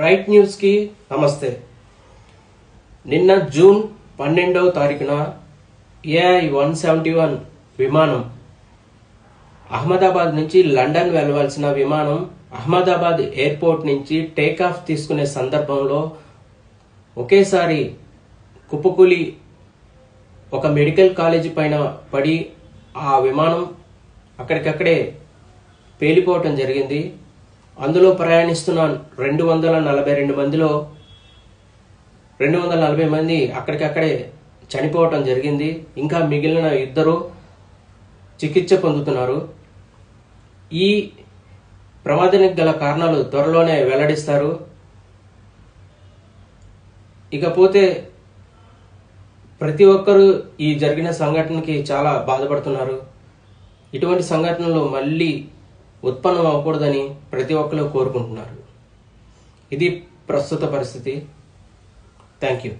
Right news కి నమస్తే. నిన్న జూన్ 12వ తారీఖున AI-171 విమానం అహ్మదాబాద్ నుంచి లండన్ వెళ్లవలసిన విమానం అహ్మదాబాద్ ఎయిర్పోర్ట్ నుంచి టేక్ ఆఫ్ తీసుకునే సందర్భంలో ఒకేసారి కుప్పకూలి ఒక మెడికల్ కాలేజీ పైన పడి ఆ విమానం అక్కడికక్కడే పేలిపోవటం జరిగింది. అందులో ప్రయాణిస్తున్న 242 మందిలో 240 మంది అక్కడికక్కడే చనిపోవటం జరిగింది. ఇంకా మిగిలిన 2 చికిత్స పొందుతున్నారు. ఈ ప్రమాదానికి గల కారణాలు త్వరలోనే వెల్లడిస్తారు. ఇకపోతే ప్రతి ఒక్కరూ ఈ జరిగిన సంఘటనకి చాలా బాధపడుతున్నారు. ఇటువంటి సంఘటనలు మళ్ళీ ఉత్పన్నం అవ్వకూడదని ప్రతి ఒక్కరు కోరుకుంటున్నారు. ఇది ప్రస్తుత పరిస్థితి. Thank you.